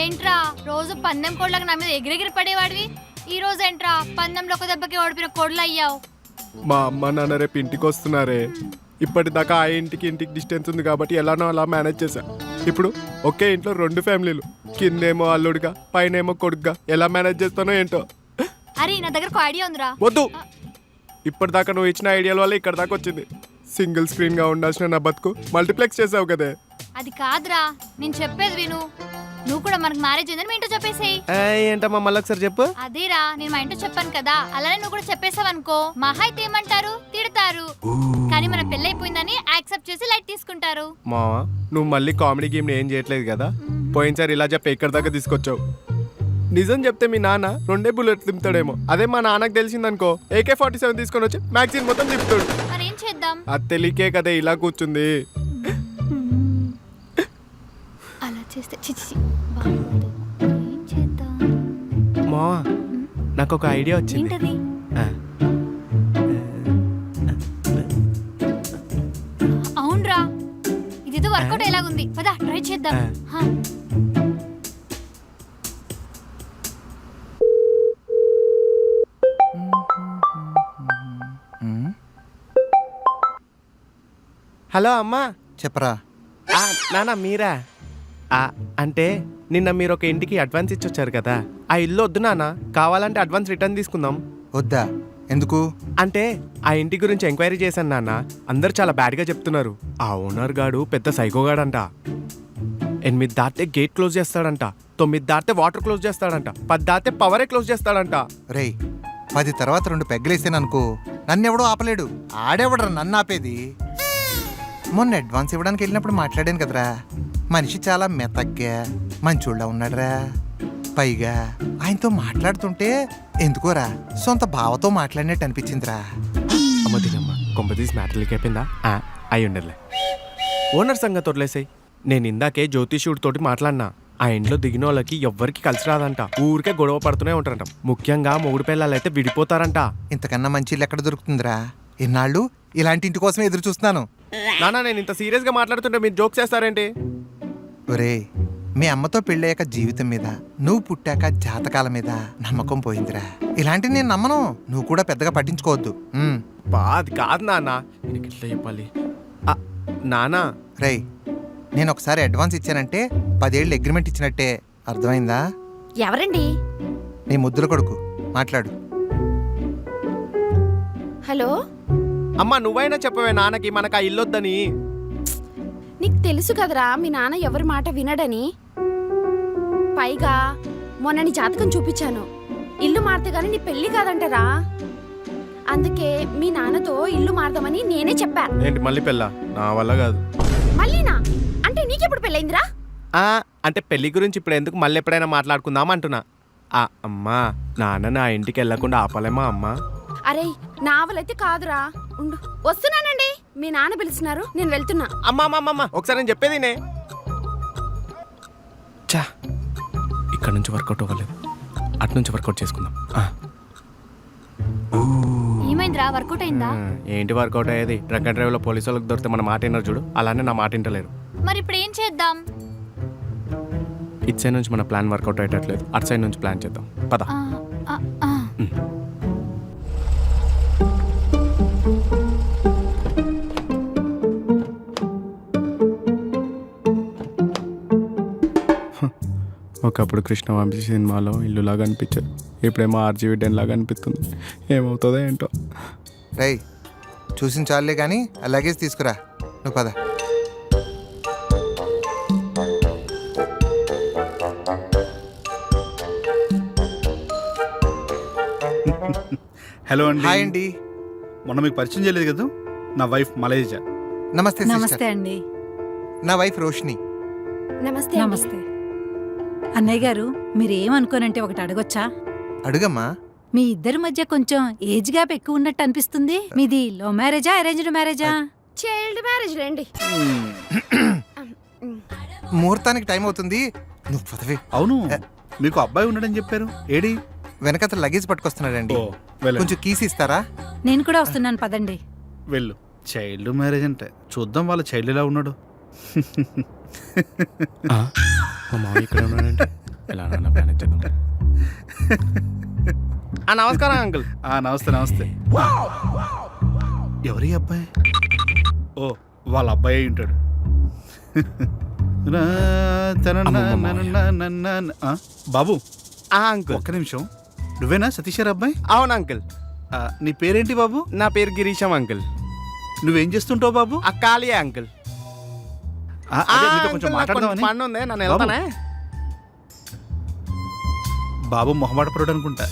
ఏంట్రా రోజు పందెం కోడ్లకు నా మీద ఎగిరెగిరి పడేవాడివి, ఈ రోజు ఏంట్రా పందెంలో ఒక దెబ్బకి ఓడిపోయిన కోడ్లు అయ్యావు? మా అమ్మ నాన్న రేపు ఇంటికి వస్తున్నారే. ఇప్పటిదాకా ఆ ఇంటికి డిస్టెన్స్ ఉంది కాబట్టి ఎలానో అలా మేనేజ్ చేశా. ఇప్పుడు ఒకే ఇంట్లో 2 ఫ్యామిలీలు, కిందేమో అల్లుడుగా పైనేమో కొడుకుగా ఎలా మేనేజ్ చేస్తానో ఏంటో. అరే నా దగ్గర ఒక ఐడియా ఉందిరా. వద్దు, ఇప్పటిదాకా నువ్వు ఇచ్చిన ఐడియాల వల్ల ఇక్కడ దాకా వచ్చింది. సింగిల్ స్క్రీన్ గా ఉండాల్సిన నా బతుకు మల్టీప్లెక్స్ చేసావు కదే. అది కాదురా, నేను చెప్పేది విను. నువ్వు కూడా మనకు మ్యారేజ్ అయిందని మీ ఇంట్లో చెప్పేసేయ్. ఏంటమ్మా మళ్ళీ ఒకసారి చెప్పు. అదేరా, నేను మా ఇంట్లో చెప్పాను కదా, అలానే నువ్వు కూడా చెప్పేసావు అనుకో, మహా అయితే ఏమంటారు, తిడతారు. కానీ మన పెళ్లి అయిపోయిందని యాక్సెప్ట్ చేసి లైట్ తీసుకుంటారు. మావా, నువ్వు మళ్ళీ కామెడీ గేమ్ ఏం చేయట్లేదు కదా. పోయినసారి ఇలా చెప్పి ఇక్కడ దాకా తీసుకొచ్చావు. నిజం చెప్తే మీ నాన్న 2 బుల్లెట్లు తింటాడేమో. అదే మా నాన్నకు తెలిసిందనుకో AK-47 తీసుకొని వచ్చి మ్యాగజైన్ మొత్తం తిప్పుతాడు. మరి ఏం చేద్దాం? అది తెలియకే కదా ఇలా కూర్చుంది. అలా చేస్తే ఏం చేద్దాం? మావా, నాకు ఒక ఐడియా వచ్చింది. ఏంటది? అవునరా, ఇదేదో వర్కౌట్ ఎలాగుంది, పదా ట్రై చేద్దాం. హలో అమ్మా. చెప్పరా. నాన్న మీరా? అంటే నిన్న మీరు ఒక ఇంటికి అడ్వాన్స్ ఇచ్చొచ్చారు కదా, ఆ ఇల్లు వద్దు నాన్న, కావాలంటే అడ్వాన్స్ రిటర్న్ తీసుకుందాం. వద్దా? ఎందుకు? అంటే ఆ ఇంటి గురించి ఎంక్వైరీ చేశాను నాన్న, అందరు చాలా బ్యాడ్గా చెప్తున్నారు. ఆ ఓనర్ గాడు పెద్ద సైకోగాడంట. 8 దాటితే గేట్ క్లోజ్ చేస్తాడంట, 9 దాటితే వాటర్ క్లోజ్ చేస్తాడంట, 10 దాటితే పవరే క్లోజ్ చేస్తాడంట. రేయ్, 10 తర్వాత 2 పెగ్గలేసాననుకో నన్నెవడో ఆపలేడు. ఆడేవడరా నన్ను ఆపేది? మొన్న అడ్వాన్స్ ఇవ్వడానికి వెళ్ళినప్పుడు మాట్లాడాను కదరా, మనిషి చాలా మెతగ్గా మంచోళ్ళ ఉన్నాడురా. పైగా ఆయనతో మాట్లాడుతుంటే ఎందుకోరా సొంత బావతో మాట్లాడినట్టు అనిపించిందిరా. అమ్మ తినమ్మా, కొంపదీసి మ్యాటర్లకి అయిపోయిందా? అయి ఉండలే, ఓనర్ సంగతి వదిలేసాయి. నేను ఇందాకే జ్యోతిష్యుడి తోటి మాట్లాడినా. ఆ ఇంట్లో దిగిన వాళ్ళకి ఎవ్వరికి కలిసి రాదంట, ఊరికే గొడవ పడుతూనే ఉంటారంట. ముఖ్యంగా మొగుడు పిల్లలైతే విడిపోతారంట. ఇంతకన్నా మంచి ఇల్లు ఎక్కడ దొరుకుతుందిరా? ఇన్నాళ్ళు ఇలాంటి ఇంటి కోసం ఎదురు చూస్తున్నాను. నానా, నేను ఇంత సీరియస్ గా మాట్లాడుతుంటే మీరు జోక్ చేస్తారేంటి? ఒరే, మీ అమ్మతో పెళ్ళయ్యాక జీవితం మీద, నువ్వు పుట్టాక జాతకాల మీద నమ్మకం పోయిందిరా. ఇలాంటివి నేను నమ్మను, నువ్వు కూడా పెద్దగా పట్టించుకోవద్దు. అది కాదు నాన్న, నేను ఎట్లా చెప్పాలి నానా? రేయ్, నేను ఒకసారి అడ్వాన్స్ ఇచ్చానంటే 10 ఏళ్ళు అగ్రిమెంట్ ఇచ్చినట్టే, అర్థమైందా? ఎవరండి? నీ ముద్దుల కొడుకు, మాట్లాడు. హలో అమ్మా, నువ్వైనా చెప్పవే నాన్నకి మనకు ఆ ఇల్లొద్దని. నీకు తెలుసు కదరా మీ నాన్న ఎవరి మాట వినడని. పైగా మొన్న నీ జాతకం చూపించాను, ఇల్లు మారితే గానీ నీ పెళ్లి కాదంటరా. అందుకే మీ నాన్నతో ఇల్లు మారదామని నేనే చెప్పా. ఏంటి మళ్ళీ పెళ్ళా? నా వల్ల కాదు. మళ్ళీనా? అంటే నీకెప్పుడు పెళ్ళైందిరా? అంటే పెళ్లి గురించి ఇప్పుడు ఎందుకు, మళ్ళీ ఎప్పుడైనా మాట్లాడుకుందాం అంటున్నా. అమ్మా, నాన్న నా ఇంటికి వెళ్ళకుండా ఆపలేమా అమ్మా? అరే, నావలైతే కాదురా, ఉండు వస్తున్నానండి. మీ నాన్న పిలుస్తున్నారు, నేను వెళ్తున్నా. అమ్మా ఒకసారి నేను చెప్పేది చా, ఇక్కడ నుంచి వర్కౌట్ అవ్వలేదు, అటు నుంచి వర్కౌట్ చేసుకుందాం. ఏమైందిరా, వర్కౌట్ అయిందా? ఏంటి వర్కౌట్ అయ్యేది? ట్రక్ అండ్ డ్రైవ్ లో పోలీసు వాళ్ళకి దొరికితే మన మాట విన్నారు చూడు, అలానే నా మాట వింటలేరు. మరి ఇప్పుడు ఏం చేద్దాం? ఇటు సైడ్ నుంచి మన ప్లాన్ వర్కౌట్ అయ్యేటట్లేదు, అటు సైడ్ నుంచి ప్లాన్ చేద్దాం, పద. ఒకప్పుడు కృష్ణవంశీ సినిమాలో ఇల్లులాగా అనిపించేది, ఇప్పుడేమో RGV లాగా అనిపిస్తుంది. ఏమవుతుందో ఏంటో. రేయ్, చూసిన చాలే కానీ ఆ లగేజ్ తీసుకురా, నువ్వు పద. హలో అండి. హాయ్ అండి. మొన్న మీకు పరిచయం చేయలేదు కదా, నా వైఫ్ మలేజా. నమస్తే. నమస్తే అండి. నా వైఫ్ రోషిని. నమస్తే. నమస్తే అన్నయ్య గారు. మీరేమనుకోనంటే ఒకటి అడగొచ్చా? అడుగమ్మా. మీ ఇద్దరి మధ్య కొంచెం ఏజ్ గ్యాప్ ఎక్కువ ఉన్నట్టు అనిపిస్తుంది. మీది లవ్ మ్యారేజా, అరేంజ్డ్ మ్యారేజా? చైల్డ్ మ్యారేజ్ లేండి. ముహూర్తానికి టైం అవుతుంది, నువ్వు పదవి. అవును, మీకు అబ్బాయి ఉన్నాడని చెప్పారు, ఏడి? వెనకత లగేజ్ పట్టుకొస్తున్నాడండి, వెళ్ళండి. కొంచెం కీస్ ఇస్తారా? నేను కూడా వస్తున్నాను, పదండి. వెళ్ళు. చైల్డ్ మ్యారేజ్ అంటే చూద్దాం వాళ్ళ చైల్డ్ ఎలా ఉన్నాడు. మా మామయ్య ఇక్కడ ఉన్నాడంటే ఇలా నాన్న మేనేజ్ చేద్దాం. నమస్కారం అంకుల్. నమస్తే నమస్తే. ఎవరి అబ్బాయి? ఓ వాళ్ళ అబ్బాయి అయి ఉంటాడు. బాబు అంకుల్. ఒక్క నిమిషం. నువ్వేనా సతీష్ గారి అబ్బాయి? అవును అంకుల్. నీ పేరేంటి బాబు? నా పేరు గిరీశం అంకుల్. నువ్వేం చేస్తుంటావు బాబు? ఖాళీయే అంకుల్. అదే నీతో కొంచెం మాట్లాడదామని. పని ఉంది, నన్ను వెళ్తానే. బాబు మొహమాట పరుడు అనుకుంటా.